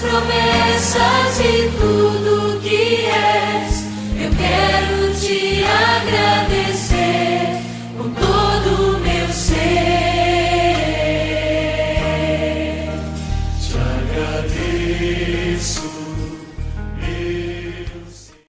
promessas e tudo que és. Eu quero te agradecer com todo o meu ser. Te agradeço, meu ser.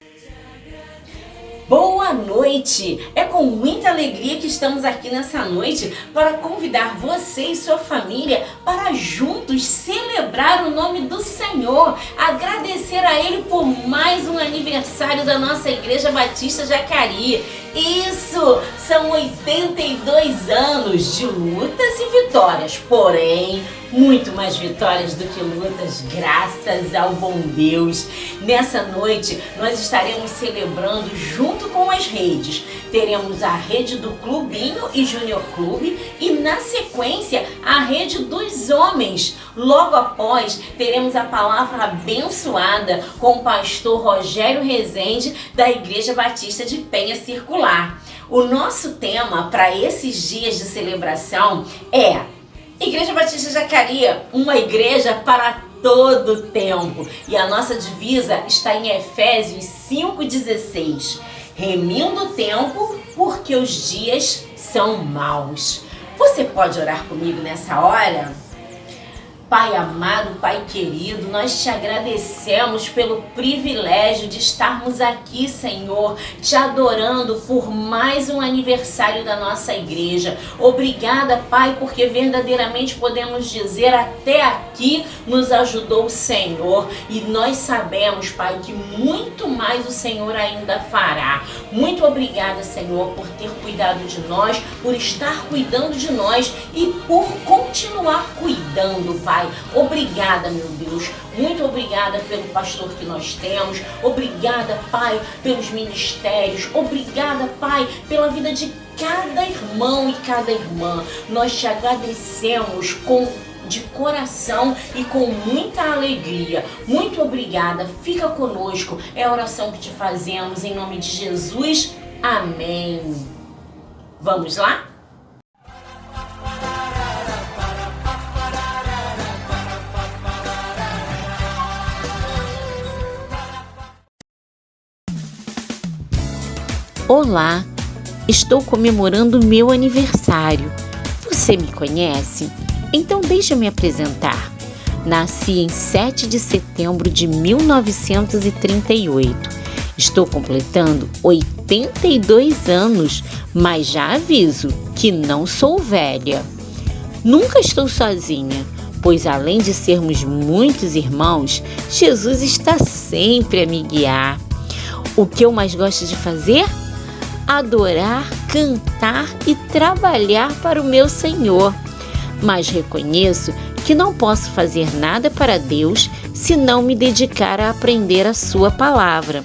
Boa noite! É com muita alegria que estamos aqui nessa noite para convidar você e sua família para juntos celebrar o nome do Senhor, agradecer a Ele por mais um aniversário da nossa Igreja Batista Jacari. Isso! São 82 anos de lutas e vitórias, porém, muito mais vitórias do que lutas, graças ao bom Deus. Nessa noite, nós estaremos celebrando junto com as redes. Teremos a rede do Clubinho e Júnior Clube e, na sequência, a rede dos homens. Logo após, teremos a palavra abençoada com o pastor Rogério Rezende, da Igreja Batista de Penha Circular. O nosso tema para esses dias de celebração é Igreja Batista Jacari, uma igreja para todo o tempo. E a nossa divisa está em Efésios 5,16. Remindo o tempo, porque os dias são maus. Você pode orar comigo nessa hora? Pai amado, Pai querido, nós te agradecemos pelo privilégio de estarmos aqui, Senhor, te adorando por mais um aniversário da nossa igreja. Obrigada, Pai, porque verdadeiramente podemos dizer até aqui nos ajudou o Senhor. E nós sabemos, Pai, que muito mais o Senhor ainda fará. Muito obrigada, Senhor, por ter cuidado de nós, por estar cuidando de nós e por continuar cuidando, Pai. Obrigada, meu Deus, muito obrigada pelo pastor que nós temos, obrigada, Pai, pelos ministérios, obrigada, Pai, pela vida de cada irmão e cada irmã. Nós te agradecemos de coração e com muita alegria. Muito obrigada, fica conosco, é a oração que te fazemos em nome de Jesus, amém. Vamos lá? Olá, estou comemorando o meu aniversário. Você me conhece? Então deixa eu me apresentar. Nasci em 7 de setembro de 1938. Estou completando 82 anos, mas já aviso que não sou velha. Nunca estou sozinha, pois além de sermos muitos irmãos, Jesus está sempre a me guiar. O que eu mais gosto de fazer? Adorar, cantar e trabalhar para o meu Senhor. Mas reconheço que não posso fazer nada para Deus se não me dedicar a aprender a sua palavra.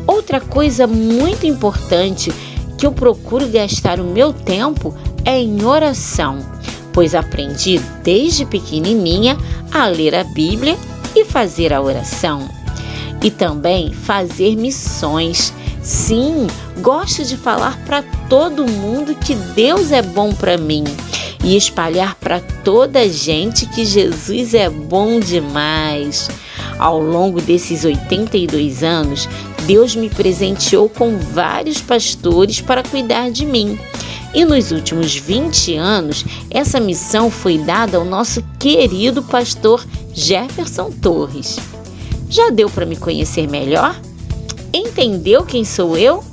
Outra coisa muito importante que eu procuro gastar o meu tempo é em oração, pois aprendi desde pequenininha a ler a Bíblia e fazer a oração. E também fazer missões. Sim, gosto de falar para todo mundo que Deus é bom para mim e espalhar para toda a gente que Jesus é bom demais. Ao longo desses 82 anos, Deus me presenteou com vários pastores para cuidar de mim. E nos últimos 20 anos, essa missão foi dada ao nosso querido pastor Jefferson Torres. Já deu para me conhecer melhor? Entendeu quem sou eu?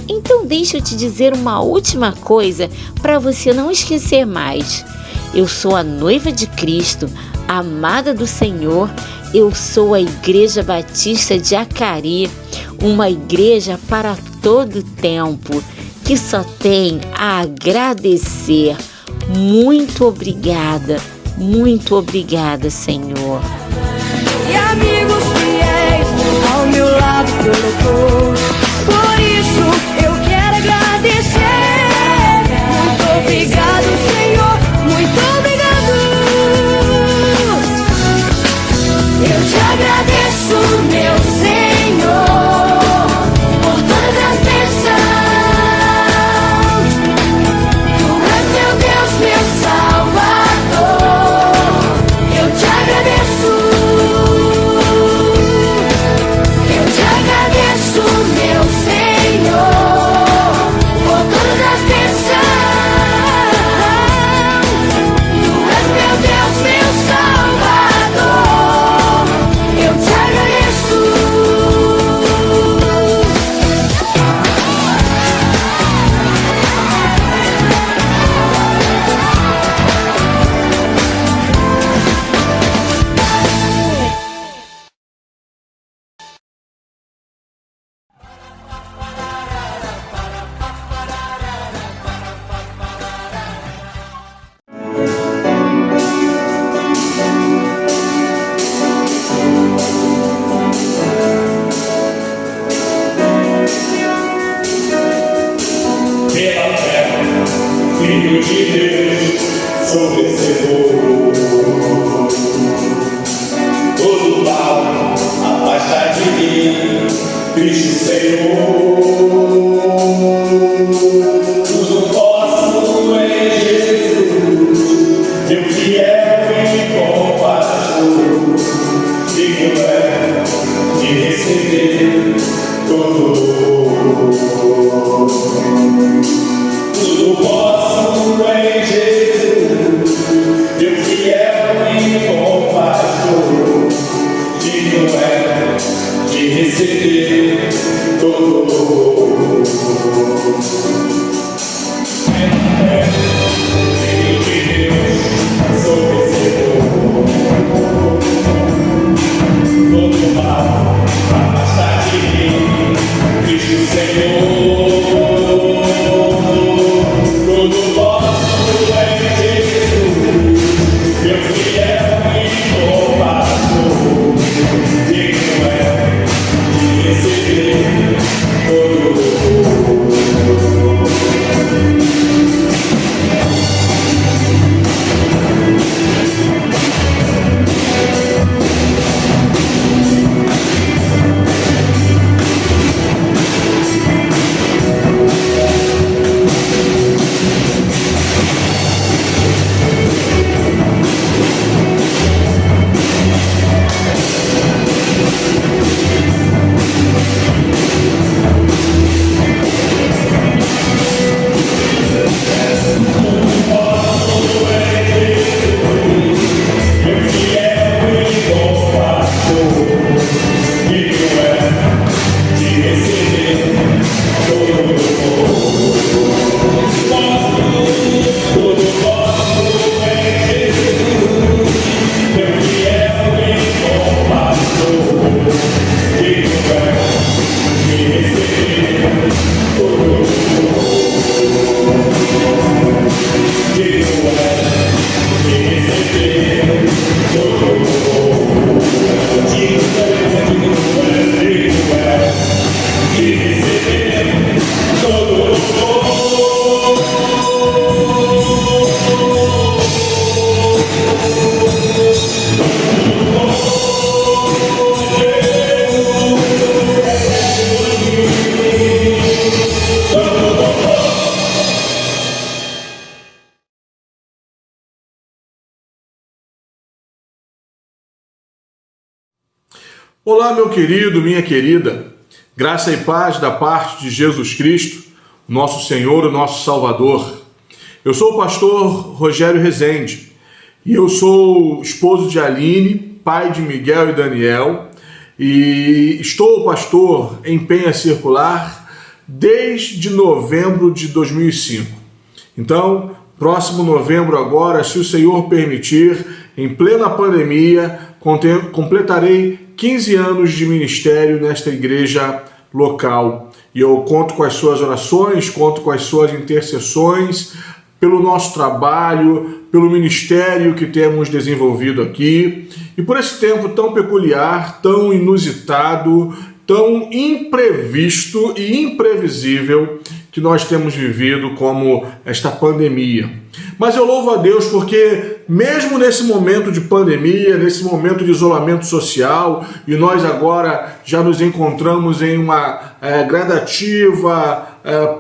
Então deixa eu te dizer uma última coisa para você não esquecer mais. Eu sou a noiva de Cristo, amada do Senhor. Eu sou a Igreja Batista de Jacari, uma igreja para todo tempo, que só tem a agradecer. Muito obrigada, Senhor. E amigos fiéis ao meu lado colocou. Por isso eu quero agradecer. Muito obrigado, Senhor, muito obrigado. Eu te agradeço, meu Senhor, por todas as bênçãos. Tu és meu Deus, meu Salvador. Eu te agradeço. e bom pastor, digno é de receber todo louvor. Filho de Deus, sou vencedor. Todo mal afasta de mim, Cristo Senhor. Todo posso é Jesus, meu fiel e bom pastor, digno é de receber todo louvor. Olá, meu querido, minha querida, graça e paz da parte de Jesus Cristo, nosso Senhor, o nosso Salvador. Eu sou o pastor Rogério Rezende e eu sou esposo de Aline, pai de Miguel e Daniel, e estou pastor em Penha Circular desde novembro de 2005. Então, próximo novembro agora, se o Senhor permitir, em plena pandemia, completarei 15 anos de ministério nesta igreja local. E eu conto com as suas orações, conto com as suas intercessões, pelo nosso trabalho, pelo ministério que temos desenvolvido aqui, e por esse tempo tão peculiar, tão inusitado, tão imprevisto e imprevisível que nós temos vivido como esta pandemia. Mas eu louvo a Deus porque mesmo nesse momento de pandemia, nesse momento de isolamento social, e nós agora já nos encontramos em uma gradativa,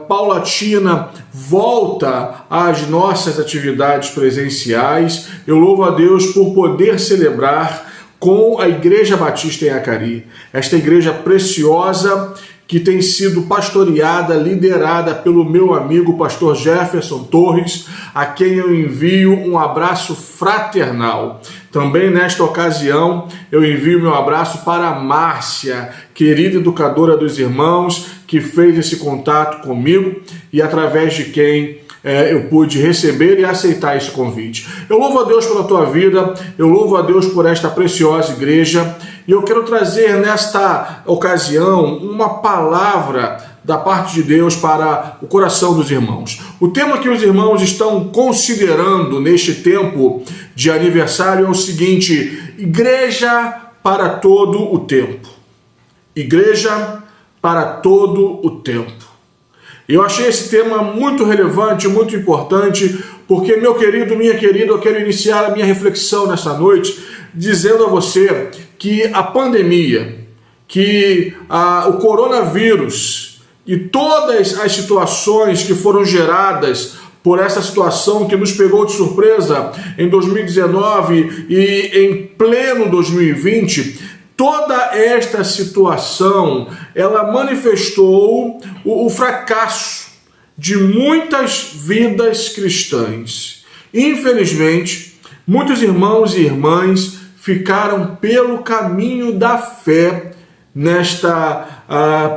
paulatina volta às nossas atividades presenciais, eu louvo a Deus por poder celebrar com a Igreja Batista em Acari, esta igreja preciosa que tem sido pastoreada, liderada pelo meu amigo pastor Jefferson Torres, a quem eu envio um abraço fraternal. Também nesta ocasião eu envio meu abraço para a Márcia, querida educadora dos irmãos, que fez esse contato comigo e através de quem eu pude receber e aceitar esse convite. Eu louvo a Deus pela tua vida, eu louvo a Deus por esta preciosa igreja, e eu quero trazer nesta ocasião uma palavra da parte de Deus para o coração dos irmãos. O tema que os irmãos estão considerando neste tempo de aniversário é o seguinte: igreja para todo o tempo. Igreja para todo o tempo. Eu achei esse tema muito relevante, muito importante, porque, meu querido, minha querida, eu quero iniciar a minha reflexão nessa noite dizendo a você que a pandemia, que o coronavírus e todas as situações que foram geradas por essa situação que nos pegou de surpresa em 2019 e em pleno 2020, toda esta situação, ela manifestou o fracasso de muitas vidas cristãs. Infelizmente, Muitos irmãos e irmãs ficaram pelo caminho da fé nesta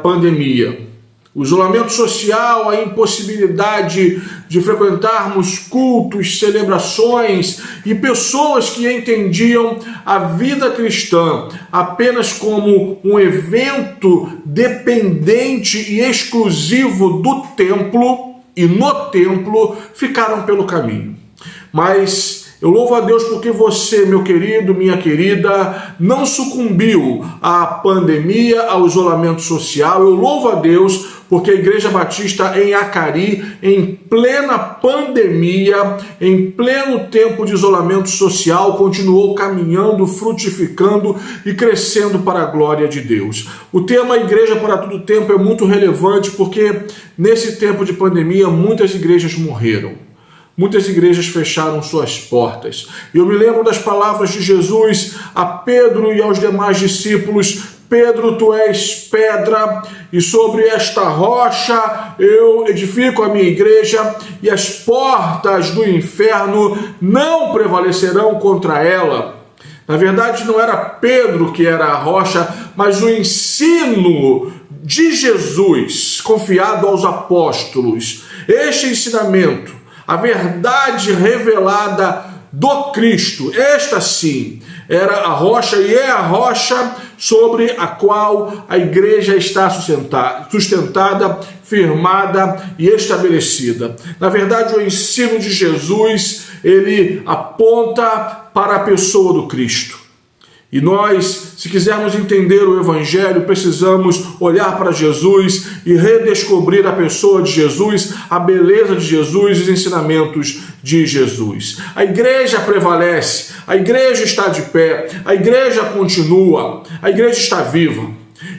pandemia. O isolamento social, a impossibilidade de frequentarmos cultos, celebrações e pessoas que entendiam a vida cristã apenas como um evento dependente e exclusivo do templo e no templo ficaram pelo caminho. Mas eu louvo a Deus porque você, meu querido, minha querida, não sucumbiu à pandemia, ao isolamento social. Eu louvo a Deus porque a Igreja Batista em Acari, em plena pandemia, em pleno tempo de isolamento social, continuou caminhando, frutificando e crescendo para a glória de Deus. O tema Igreja para Todo Tempo é muito relevante porque nesse tempo de pandemia muitas igrejas morreram. Muitas igrejas fecharam suas portas. Eu me lembro das palavras de Jesus a Pedro e aos demais discípulos: Pedro, tu és pedra, e sobre esta rocha eu edifico a minha igreja, e as portas do inferno não prevalecerão contra ela. Na verdade, não era Pedro que era a rocha, mas o ensino de Jesus, confiado aos apóstolos. Este ensinamento, a verdade revelada do Cristo, esta sim, era a rocha e é a rocha sobre a qual a igreja está sustentada, firmada e estabelecida. Na verdade, o ensino de Jesus, ele aponta para a pessoa do Cristo. E nós, se quisermos entender o Evangelho, precisamos olhar para Jesus e redescobrir a pessoa de Jesus, a beleza de Jesus e os ensinamentos de Jesus. A igreja prevalece, a igreja está de pé, a igreja continua, a igreja está viva.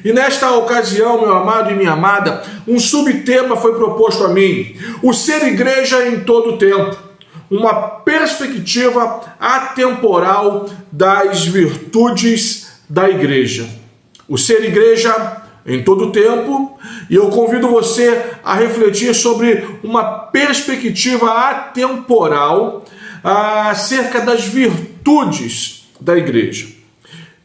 E nesta ocasião, meu amado e minha amada, um subtema foi proposto a mim: o ser igreja em todo o tempo. Uma perspectiva atemporal das virtudes da igreja. O ser igreja em todo o tempo, e eu convido você a refletir sobre uma perspectiva atemporal acerca das virtudes da igreja.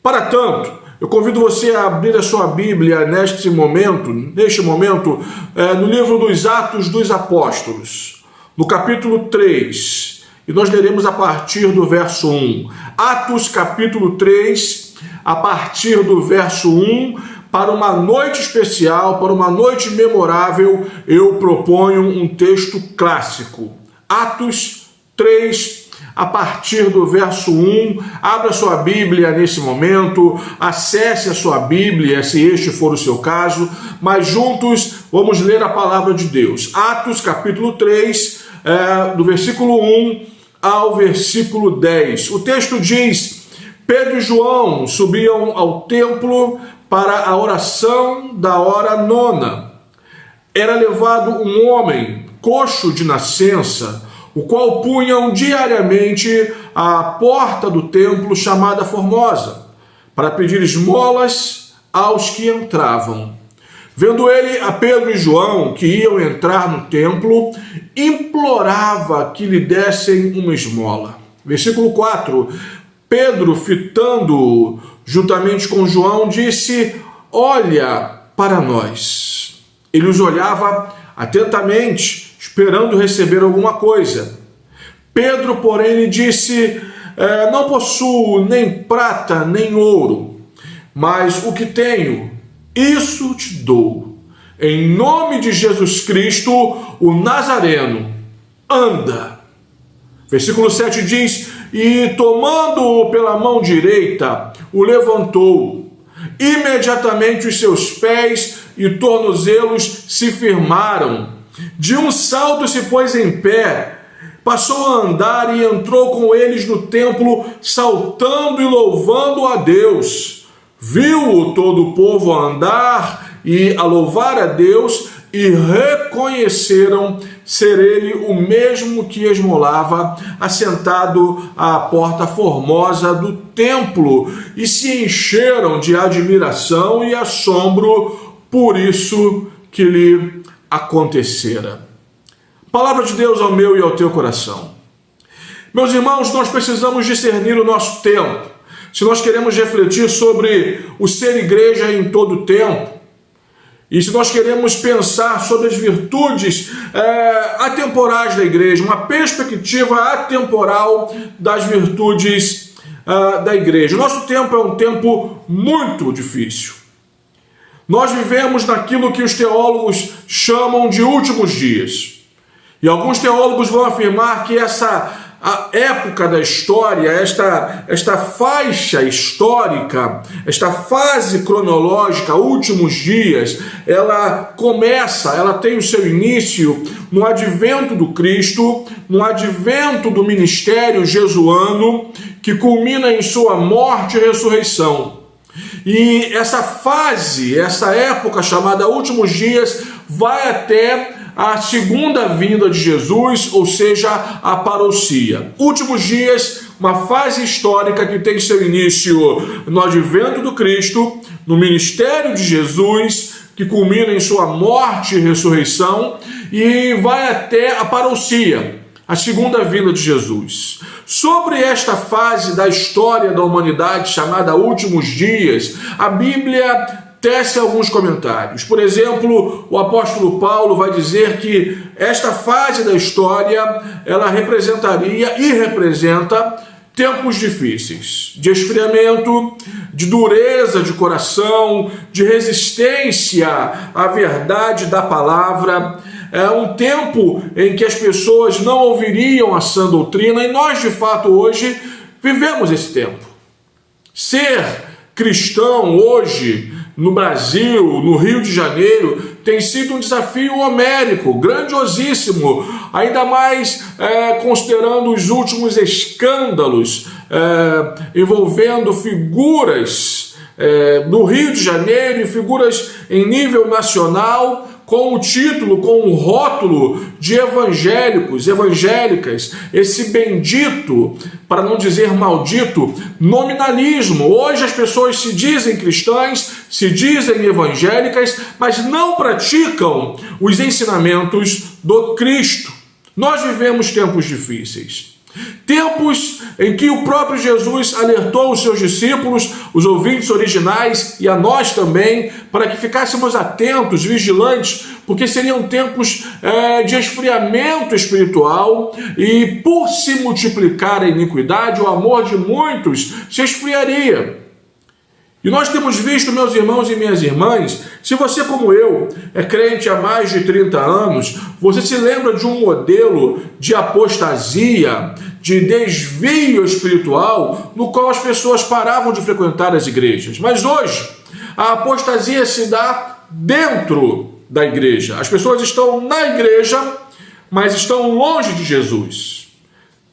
Para tanto, eu convido você a abrir a sua Bíblia neste momento, no livro dos Atos dos Apóstolos, no capítulo 3, e nós leremos a partir do verso 1. Atos capítulo 3, a partir do verso 1, para uma noite especial, para uma noite memorável, eu proponho um texto clássico. Atos 3, a partir do verso 1, abra sua Bíblia nesse momento, acesse a sua Bíblia, se este for o seu caso, mas juntos vamos ler a palavra de Deus. Atos capítulo 3, do versículo 1 ao versículo 10. O texto diz: Pedro e João subiam ao templo para a oração da hora nona. Era levado um homem coxo de nascença, o qual punham diariamente à porta do templo chamada Formosa, para pedir esmolas aos que entravam. Vendo ele a Pedro e João, que iam entrar no templo, implorava que lhe dessem uma esmola. Versículo 4. Pedro, fitando-o juntamente com João, disse: olha para nós. Ele os olhava atentamente, esperando receber alguma coisa. Pedro, porém, lhe disse: não possuo nem prata nem ouro, mas o que tenho, isso te dou. Em nome de Jesus Cristo, o Nazareno, anda. Versículo 7 diz: e tomando-o pela mão direita, o levantou. Imediatamente os seus pés e tornozelos se firmaram. De um salto se pôs em pé, passou a andar e entrou com eles no templo, saltando e louvando a Deus. Viu-o todo o povo a andar e a louvar a Deus, e reconheceram ser ele o mesmo que esmolava, assentado à porta formosa do templo, e se encheram de admiração e assombro por isso que lhe acontecera. Palavra de Deus ao meu e ao teu coração. Meus irmãos, nós precisamos discernir o nosso tempo. Se nós queremos refletir sobre o ser igreja em todo o tempo, e se nós queremos pensar sobre as virtudes atemporais da igreja, uma perspectiva atemporal das virtudes da igreja. O nosso tempo é um tempo muito difícil. Nós vivemos naquilo que os teólogos chamam de últimos dias. E alguns teólogos vão afirmar que a época da história, esta faixa histórica, esta fase cronológica, últimos dias, ela tem o seu início no advento do Cristo, no advento do ministério jesuano, que culmina em sua morte e ressurreição. E essa fase, essa época chamada últimos dias, vai até a segunda vinda de Jesus, ou seja, a parousia. Últimos dias, uma fase histórica que tem seu início no advento do Cristo, no ministério de Jesus, que culmina em sua morte e ressurreição, e vai até a parousia, a segunda vinda de Jesus. Sobre esta fase da história da humanidade chamada últimos dias, a Bíblia tece alguns comentários. Por exemplo, o apóstolo Paulo vai dizer que esta fase da história, ela representaria e representa tempos difíceis, de esfriamento, de dureza de coração, de resistência à verdade da palavra. É um tempo em que as pessoas não ouviriam a sã doutrina, e nós, de fato, hoje vivemos esse tempo. Ser cristão hoje, no Brasil, no Rio de Janeiro, tem sido um desafio homérico, grandiosíssimo, ainda mais considerando os últimos escândalos envolvendo figuras do Rio de Janeiro e figuras em nível nacional, com o título, com o rótulo de evangélicos, evangélicas, esse bendito, para não dizer maldito, nominalismo. Hoje as pessoas se dizem cristãs, se dizem evangélicas, mas não praticam os ensinamentos do Cristo. Nós vivemos tempos difíceis. Tempos em que o próprio Jesus alertou os seus discípulos, os ouvintes originais e a nós também, para que ficássemos atentos, vigilantes, porque seriam tempos de esfriamento espiritual, e por se multiplicar a iniquidade, o amor de muitos se esfriaria. E nós temos visto, meus irmãos e minhas irmãs, se você, como eu, é crente há mais de 30 anos, você se lembra de um modelo de apostasia, de desvio espiritual, no qual as pessoas paravam de frequentar as igrejas. Mas hoje, a apostasia se dá dentro da igreja. As pessoas estão na igreja, mas estão longe de Jesus.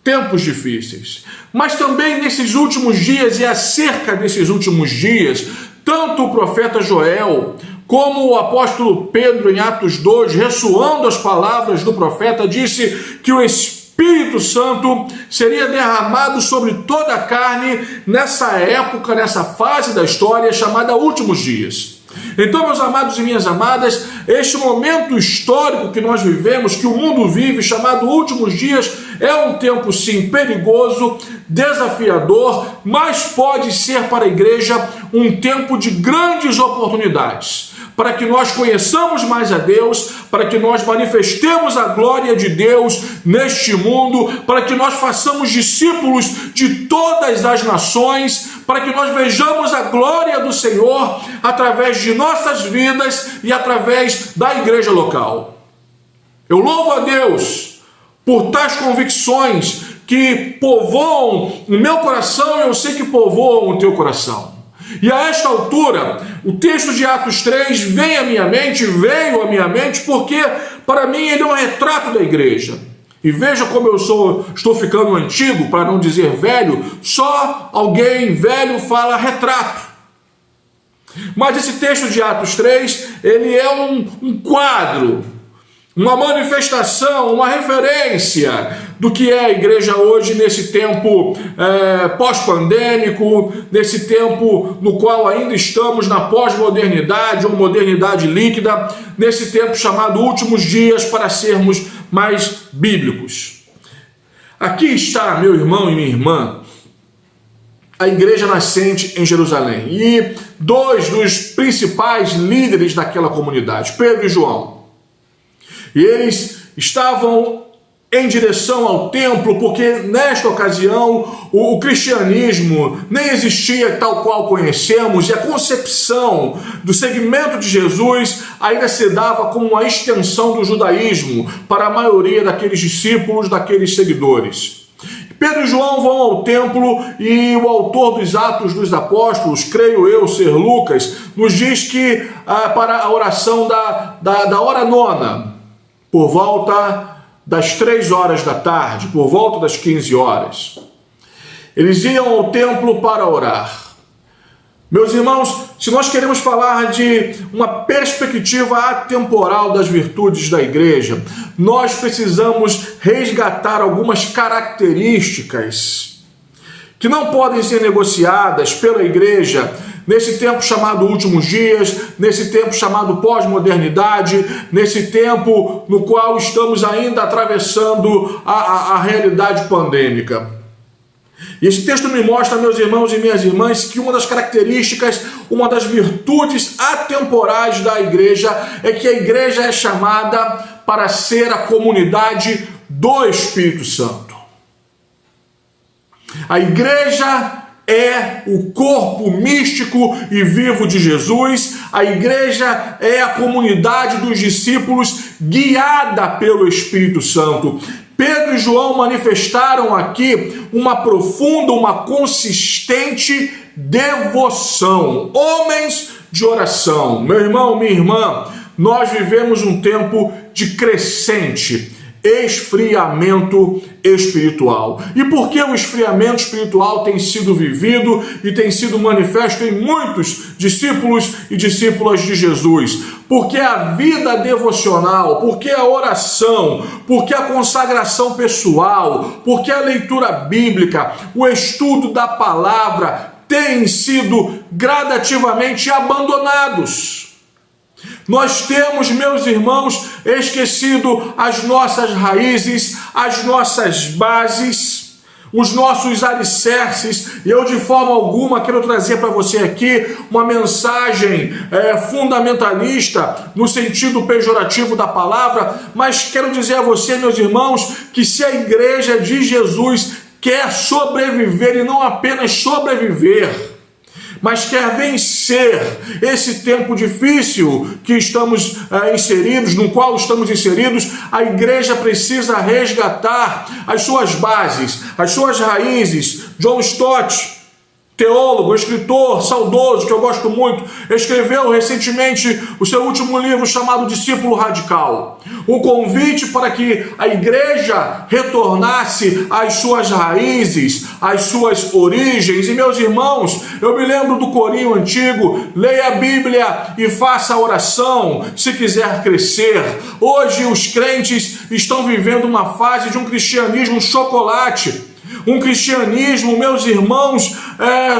Tempos difíceis. Mas também nesses últimos dias, e acerca desses últimos dias, tanto o profeta Joel como o apóstolo Pedro, em Atos 2, ressoando as palavras do profeta, disse que o Espírito Santo seria derramado sobre toda a carne nessa época, nessa fase da história chamada últimos dias. Então, meus amados e minhas amadas, este momento histórico que nós vivemos, que o mundo vive, chamado últimos dias, é um tempo sim perigoso, desafiador, mas pode ser para a igreja um tempo de grandes oportunidades, para que nós conheçamos mais a Deus, para que nós manifestemos a glória de Deus neste mundo, para que nós façamos discípulos de todas as nações, para que nós vejamos a glória do Senhor através de nossas vidas e através da igreja local. Eu louvo a Deus por tais convicções que povoam o meu coração, e eu sei que povoam o teu coração. E a esta altura, o texto de Atos 3 veio à minha mente, porque para mim ele é um retrato da igreja. E veja como eu estou ficando antigo, para não dizer velho, só alguém velho fala retrato. Mas esse texto de Atos 3, ele é um quadro, uma manifestação, uma referência do que é a igreja hoje nesse tempo pós-pandêmico, nesse tempo no qual ainda estamos na pós-modernidade ou modernidade líquida, nesse tempo chamado últimos dias, para sermos mais bíblicos. Aqui está, meu irmão e minha irmã, a igreja nascente em Jerusalém. E dois dos principais líderes daquela comunidade, Pedro e João. E eles estavam em direção ao templo, porque nesta ocasião o cristianismo nem existia tal qual conhecemos, e a concepção do segmento de Jesus ainda se dava como uma extensão do judaísmo para a maioria daqueles discípulos, daqueles seguidores. Pedro e João vão ao templo e o autor dos Atos dos Apóstolos, creio eu ser Lucas, nos diz que para a oração da hora nona, por volta das 3 horas da tarde, por volta das 15 horas, eles iam ao templo para orar. Meus irmãos, se nós queremos falar de uma perspectiva atemporal das virtudes da igreja, nós precisamos resgatar algumas características que não podem ser negociadas pela igreja nesse tempo chamado últimos dias, nesse tempo chamado pós-modernidade, nesse tempo no qual estamos ainda atravessando a realidade pandêmica. E esse texto me mostra, meus irmãos e minhas irmãs, que uma das características, uma das virtudes atemporais da igreja é que a igreja é chamada para ser a comunidade do Espírito Santo. A igreja é o corpo místico e vivo de Jesus. A igreja é a comunidade dos discípulos guiada pelo Espírito Santo. Pedro e João manifestaram aqui uma profunda, uma consistente devoção. Homens de oração. Meu irmão, minha irmã, nós vivemos um tempo de crescente esfriamento espiritual. E por que o esfriamento espiritual tem sido vivido e tem sido manifesto em muitos discípulos e discípulas de Jesus? Porque a vida devocional, porque a oração, porque a consagração pessoal, porque a leitura bíblica, o estudo da palavra têm sido gradativamente abandonados. Nós temos, meus irmãos, esquecido as nossas raízes, as nossas bases, os nossos alicerces. E eu, de forma alguma, quero trazer para você aqui uma mensagem fundamentalista, no sentido pejorativo da palavra, mas quero dizer a você, meus irmãos, que se a igreja de Jesus quer sobreviver e não apenas sobreviver, mas quer vencer esse tempo difícil que estamos inseridos, no qual estamos inseridos, a igreja precisa resgatar as suas bases, as suas raízes. John Stott, teólogo, escritor saudoso, que eu gosto muito, escreveu recentemente o seu último livro chamado Discípulo Radical. Um convite para que a igreja retornasse às suas raízes, às suas origens. E, meus irmãos, eu me lembro do corinho antigo: leia a Bíblia e faça a oração se quiser crescer. Hoje os crentes estão vivendo uma fase de um cristianismo chocolate. Um cristianismo, meus irmãos,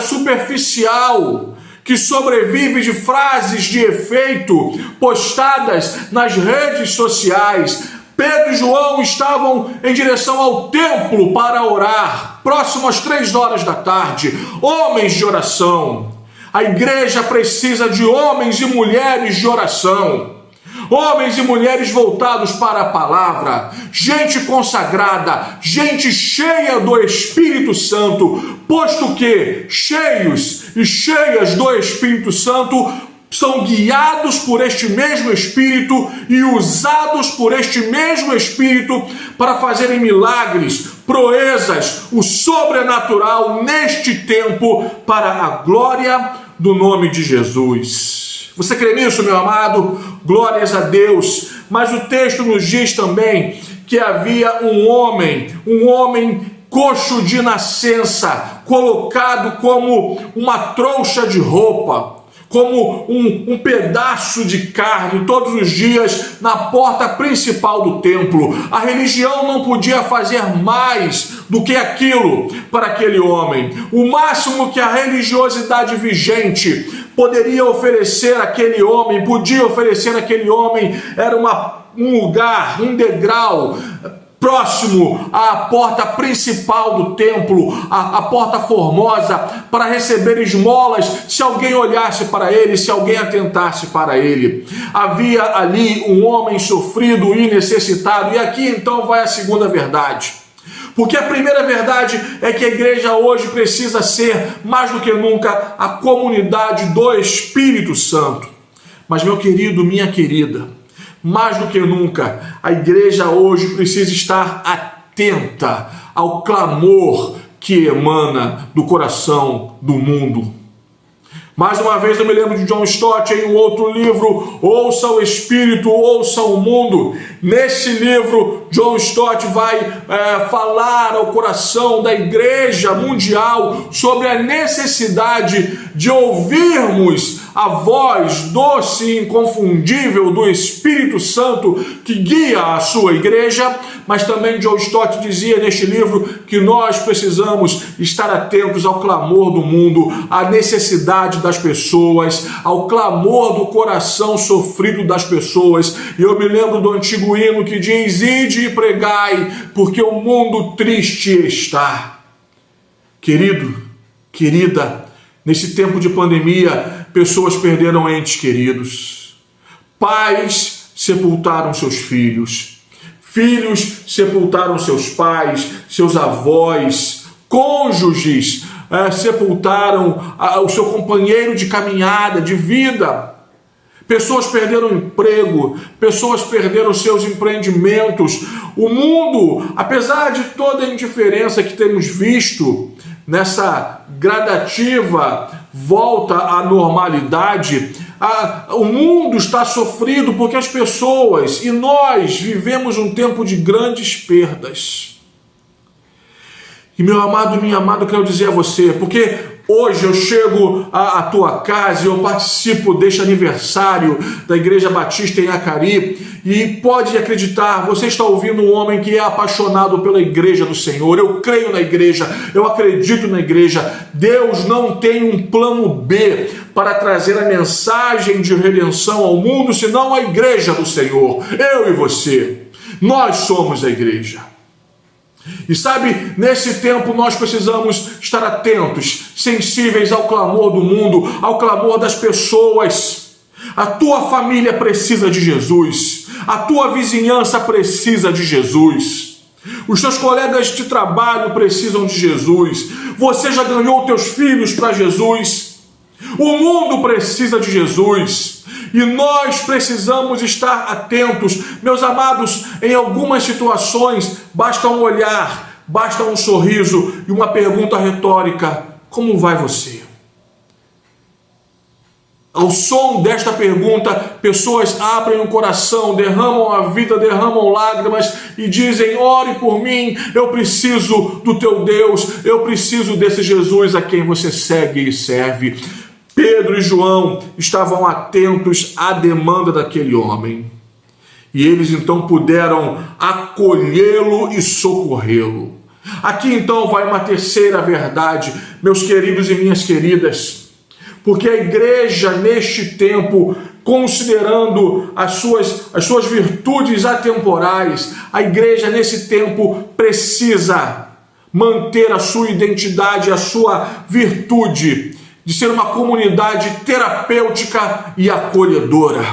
superficial, que sobrevive de frases de efeito postadas nas redes sociais. Pedro e João estavam em direção ao templo para orar, próximo às 3 horas da tarde, homens de oração. A igreja precisa de homens e mulheres de oração. Homens e mulheres voltados para a palavra, gente consagrada, gente cheia do Espírito Santo, posto que cheios e cheias do Espírito Santo são guiados por este mesmo Espírito e usados por este mesmo Espírito para fazerem milagres, proezas, o sobrenatural neste tempo para a glória do nome de Jesus. Você crê nisso, meu amado? Glórias a Deus. Mas o texto nos diz também que havia um homem coxo de nascença, colocado como uma trouxa de roupa, como um pedaço de carne todos os dias na porta principal do templo. A religião não podia fazer mais do que aquilo para aquele homem. O máximo que a religiosidade vigente podia oferecer àquele homem, era um lugar, um degrau próximo à porta principal do templo, a porta formosa, para receber esmolas se alguém olhasse para ele, se alguém atentasse para ele. Havia ali um homem sofrido e necessitado, e aqui então vai a segunda verdade. Porque a primeira verdade é que a igreja hoje precisa ser, mais do que nunca, a comunidade do Espírito Santo. Mas, meu querido, minha querida, mais do que nunca, a igreja hoje precisa estar atenta ao clamor que emana do coração do mundo. Mais uma vez eu me lembro de John Stott em um outro livro, Ouça o Espírito, Ouça o Mundo. Nesse livro, John Stott vai falar ao coração da igreja mundial sobre a necessidade de ouvirmos a voz doce e inconfundível do Espírito Santo que guia a sua igreja. Mas também John Stott dizia neste livro que nós precisamos estar atentos ao clamor do mundo, à necessidade das pessoas, ao clamor do coração sofrido das pessoas. E eu me lembro do antigo hino que diz: ide e pregai, porque o mundo triste está. Querido, querida, nesse tempo de pandemia, pessoas perderam entes queridos. Pais sepultaram seus filhos. Filhos sepultaram seus pais, seus avós. Cônjuges sepultaram o seu companheiro de caminhada, de vida. Pessoas perderam emprego, pessoas perderam seus empreendimentos. O mundo, apesar de toda a indiferença que temos visto nessa gradativa volta à normalidade, o mundo está sofrido porque as pessoas e nós vivemos um tempo de grandes perdas. E meu amado, minha amada, eu quero dizer a você, porque hoje eu chego à tua casa e eu participo deste aniversário da Igreja Batista em Acari, e pode acreditar, você está ouvindo um homem que é apaixonado pela igreja do Senhor. Eu creio na igreja, eu acredito na igreja. Deus não tem um plano B para trazer a mensagem de redenção ao mundo, senão a igreja do Senhor. Eu e você, nós somos a igreja. E sabe, nesse tempo nós precisamos estar atentos, sensíveis ao clamor do mundo, ao clamor das pessoas. A tua família precisa de Jesus, a tua vizinhança precisa de Jesus, os teus colegas de trabalho precisam de Jesus, você já ganhou teus filhos para Jesus, o mundo precisa de Jesus. E nós precisamos estar atentos. Meus amados, em algumas situações, basta um olhar, basta um sorriso e uma pergunta retórica: como vai você? Ao som desta pergunta, pessoas abrem o coração, derramam a vida, derramam lágrimas e dizem: ore por mim, eu preciso do teu Deus, eu preciso desse Jesus a quem você segue e serve. Pedro e João estavam atentos à demanda daquele homem. E eles então puderam acolhê-lo e socorrê-lo. Aqui então vai uma terceira verdade, meus queridos e minhas queridas. Porque a igreja neste tempo, considerando as suas virtudes atemporais, a igreja nesse tempo precisa manter a sua identidade, a sua virtude de ser uma comunidade terapêutica e acolhedora.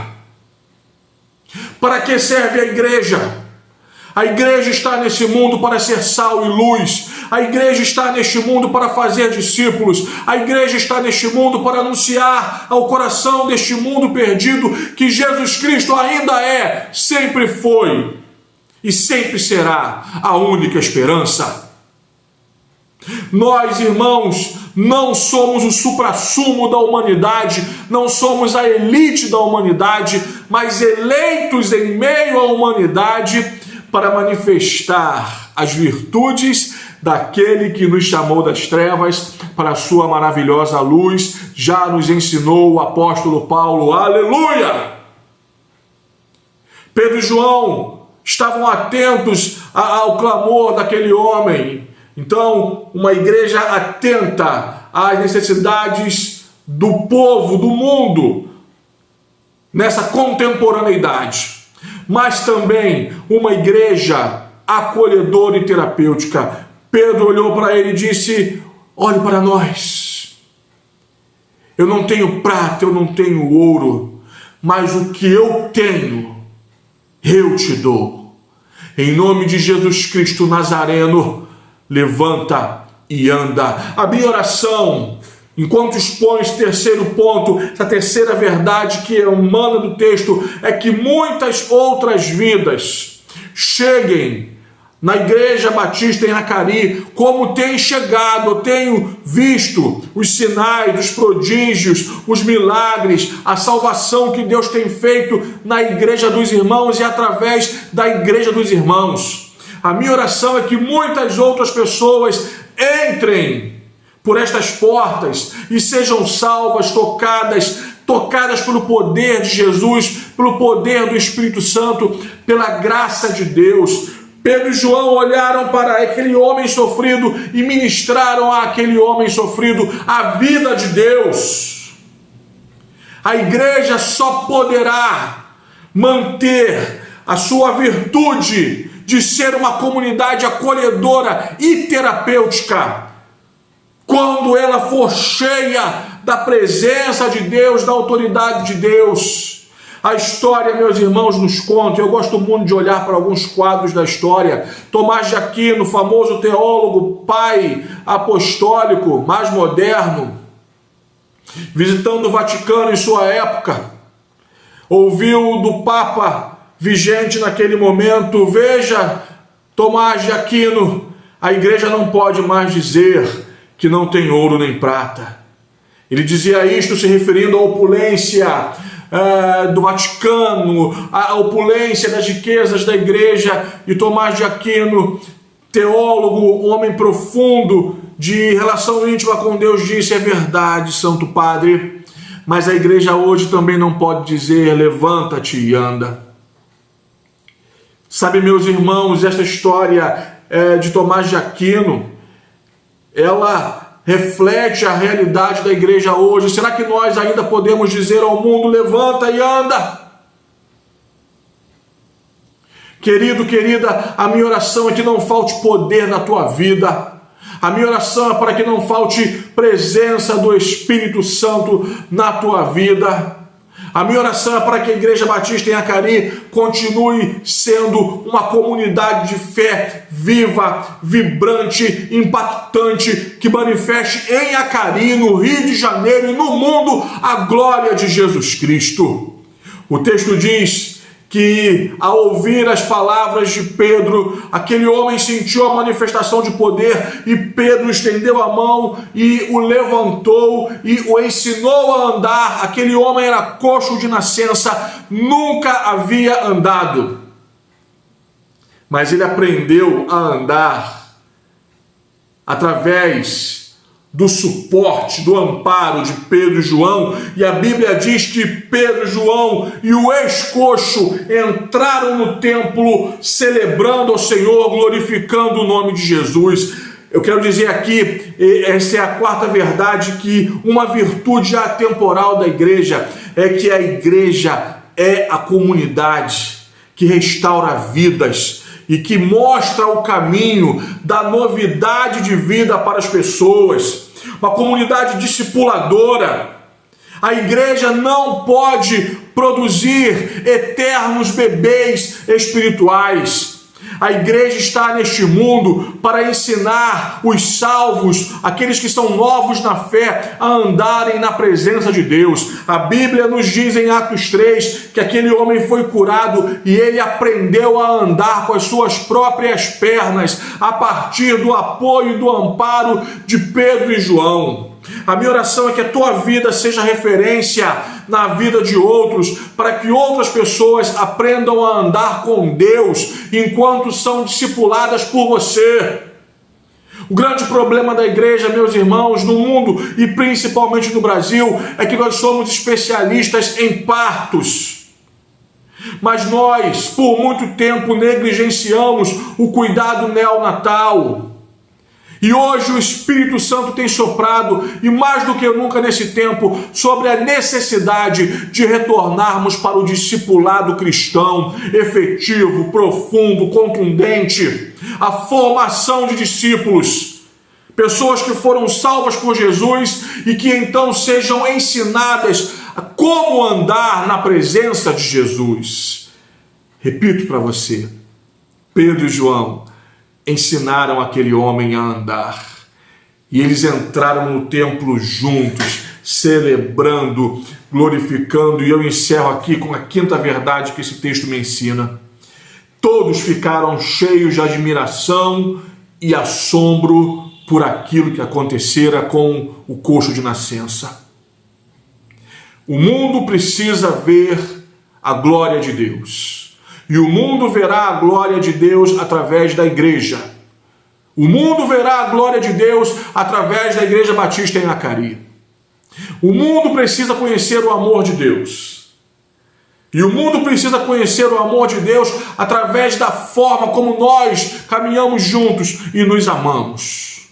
Para que serve a igreja? A igreja está nesse mundo para ser sal e luz. A igreja está neste mundo para fazer discípulos. A igreja está neste mundo para anunciar ao coração deste mundo perdido que Jesus Cristo ainda é, sempre foi e sempre será a única esperança. Nós, irmãos, não somos o suprassumo da humanidade, não somos a elite da humanidade, mas eleitos em meio à humanidade para manifestar as virtudes daquele que nos chamou das trevas para a sua maravilhosa luz. Já nos ensinou o apóstolo Paulo, aleluia! Pedro e João estavam atentos ao clamor daquele homem. Então, uma igreja atenta às necessidades do povo, do mundo, nessa contemporaneidade. Mas também uma igreja acolhedora e terapêutica. Pedro olhou para ele e disse: olhe para nós. Eu não tenho prata, eu não tenho ouro, mas o que eu tenho, eu te dou. Em nome de Jesus Cristo Nazareno, levanta e anda. A minha oração, enquanto expõe esse terceiro ponto, essa terceira verdade que é humana do texto, é que muitas outras vidas cheguem na Igreja Batista em Acari, como tem chegado. Eu tenho visto os sinais, os prodígios, os milagres, a salvação que Deus tem feito na Igreja dos Irmãos e através da Igreja dos Irmãos. A minha oração é que muitas outras pessoas entrem por estas portas e sejam salvas, tocadas pelo poder de Jesus, pelo poder do Espírito Santo, pela graça de Deus. Pedro e João olharam para aquele homem sofrido e ministraram àquele homem sofrido a vida de Deus. A igreja só poderá manter a sua virtude de ser uma comunidade acolhedora e terapêutica quando ela for cheia da presença de Deus, da autoridade de Deus. A história, meus irmãos, nos conta. Eu gosto muito de olhar para alguns quadros da história. Tomás de Aquino, famoso teólogo, pai apostólico, mais moderno, visitando o Vaticano em sua época, ouviu do Papa vigente naquele momento: veja, Tomás de Aquino, a igreja não pode mais dizer que não tem ouro nem prata. Ele dizia isto se referindo à opulência do Vaticano, a opulência das riquezas da igreja. E Tomás de Aquino, teólogo, homem profundo, de relação íntima com Deus, disse: é verdade, Santo Padre, mas a igreja hoje também não pode dizer levanta-te e anda. Sabe, meus irmãos, esta história de Tomás de Aquino, ela reflete a realidade da igreja hoje. Será que nós ainda podemos dizer ao mundo: levanta e anda? Querido, querida, a minha oração é que não falte poder na tua vida. A minha oração é para que não falte presença do Espírito Santo na tua vida. A minha oração é para que a Igreja Batista em Acari continue sendo uma comunidade de fé viva, vibrante, impactante, que manifeste em Acari, no Rio de Janeiro e no mundo a glória de Jesus Cristo. O texto diz que, ao ouvir as palavras de Pedro, aquele homem sentiu a manifestação de poder e Pedro estendeu a mão e o levantou e o ensinou a andar. Aquele homem era coxo de nascença, nunca havia andado, mas ele aprendeu a andar através do suporte, do amparo de Pedro e João. E a Bíblia diz que Pedro, João e o ex-coxo entraram no templo celebrando ao Senhor, glorificando o nome de Jesus. Eu quero dizer aqui, essa é a quarta verdade, que uma virtude atemporal da igreja é que a igreja é a comunidade que restaura vidas e que mostra o caminho da novidade de vida para as pessoas. Uma comunidade discipuladora. A igreja não pode produzir eternos bebês espirituais. A igreja está neste mundo para ensinar os salvos, aqueles que são novos na fé, a andarem na presença de Deus. A Bíblia nos diz em Atos 3 que aquele homem foi curado e ele aprendeu a andar com as suas próprias pernas, a partir do apoio e do amparo de Pedro e João. A minha oração é que a tua vida seja referência na vida de outros, para que outras pessoas aprendam a andar com Deus enquanto são discipuladas por você. O grande problema da igreja, meus irmãos, no mundo e principalmente no Brasil, é que nós somos especialistas em partos. Mas nós, por muito tempo, negligenciamos o cuidado neonatal. E hoje o Espírito Santo tem soprado, e mais do que nunca nesse tempo, sobre a necessidade de retornarmos para o discipulado cristão, efetivo, profundo, contundente, a formação de discípulos, pessoas que foram salvas por Jesus e que então sejam ensinadas a como andar na presença de Jesus. Repito para você, Pedro e João ensinaram aquele homem a andar. E eles entraram no templo juntos, celebrando, glorificando. E eu encerro aqui com a quinta verdade que esse texto me ensina. Todos ficaram cheios de admiração e assombro por aquilo que acontecera com o coxo de nascença. O mundo precisa ver a glória de Deus. E o mundo verá a glória de Deus através da igreja. O mundo verá a glória de Deus através da Igreja Batista em Acari. O mundo precisa conhecer o amor de Deus. E o mundo precisa conhecer o amor de Deus através da forma como nós caminhamos juntos e nos amamos.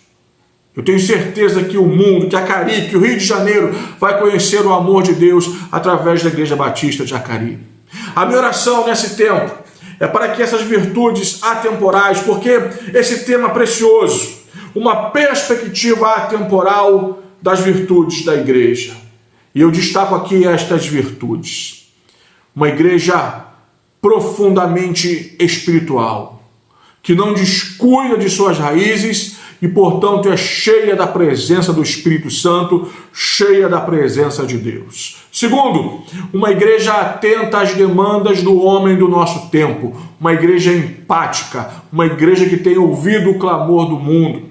Eu tenho certeza que o mundo, que Acari, que o Rio de Janeiro vai conhecer o amor de Deus através da Igreja Batista de Acari. A minha oração nesse tempo é para que essas virtudes atemporais, porque esse tema é precioso, uma perspectiva atemporal das virtudes da igreja. E eu destaco aqui estas virtudes. Uma igreja profundamente espiritual, que não descuida de suas raízes e, portanto, é cheia da presença do Espírito Santo, cheia da presença de Deus. Segundo, uma igreja atenta às demandas do homem do nosso tempo, uma igreja empática, uma igreja que tem ouvido o clamor do mundo.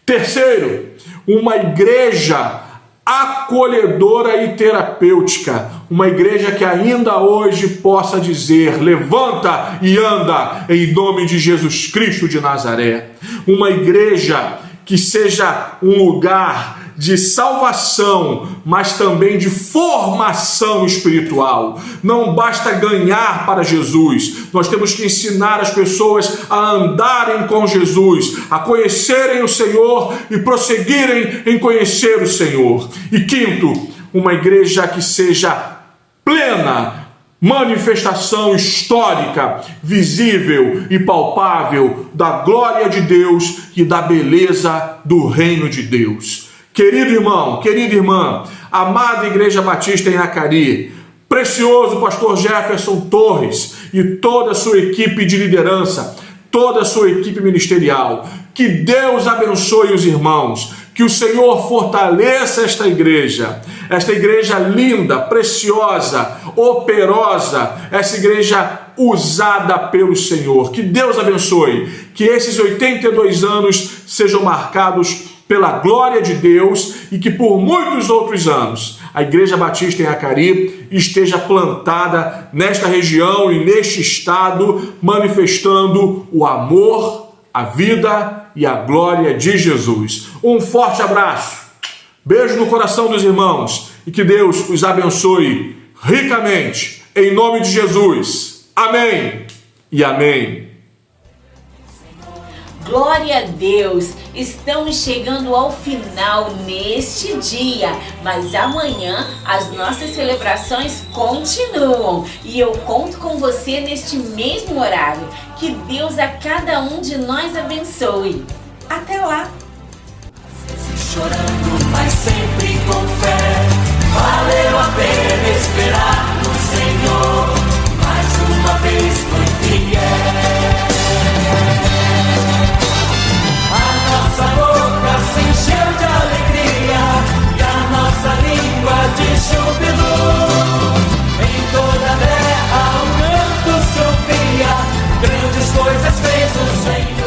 Terceiro, uma igreja acolhedora e terapêutica, uma igreja que ainda hoje possa dizer: levanta e anda em nome de Jesus Cristo de Nazaré. Uma igreja que seja um lugar de salvação, mas também de formação espiritual. Não basta ganhar para Jesus, nós temos que ensinar as pessoas a andarem com Jesus, a conhecerem o Senhor e prosseguirem em conhecer o Senhor. E quinto, uma igreja que seja plena manifestação histórica, visível e palpável da glória de Deus e da beleza do reino de Deus. Querido irmão, querida irmã, amada Igreja Batista em Acari, precioso pastor Jefferson Torres e toda a sua equipe de liderança, toda a sua equipe ministerial, que Deus abençoe os irmãos, que o Senhor fortaleça esta igreja linda, preciosa, operosa, essa igreja usada pelo Senhor. Que Deus abençoe, que esses 82 anos sejam marcados pela glória de Deus e que por muitos outros anos a Igreja Batista em Acari esteja plantada nesta região e neste estado, manifestando o amor, a vida e a glória de Jesus. Um forte abraço, beijo no coração dos irmãos e que Deus os abençoe ricamente, em nome de Jesus. Amém e amém. Glória a Deus! Estamos chegando ao final neste dia, mas amanhã as nossas celebrações continuam e eu conto com você neste mesmo horário. Que Deus a cada um de nós abençoe. Até lá! Chorando, mas sempre com fé. Valeu a pena esperar no Senhor. Mais uma vez foi fiel. A nossa boca se encheu de alegria e a nossa língua de júbilo. Em toda a terra um canto se ouvia, grandes coisas fez o Senhor.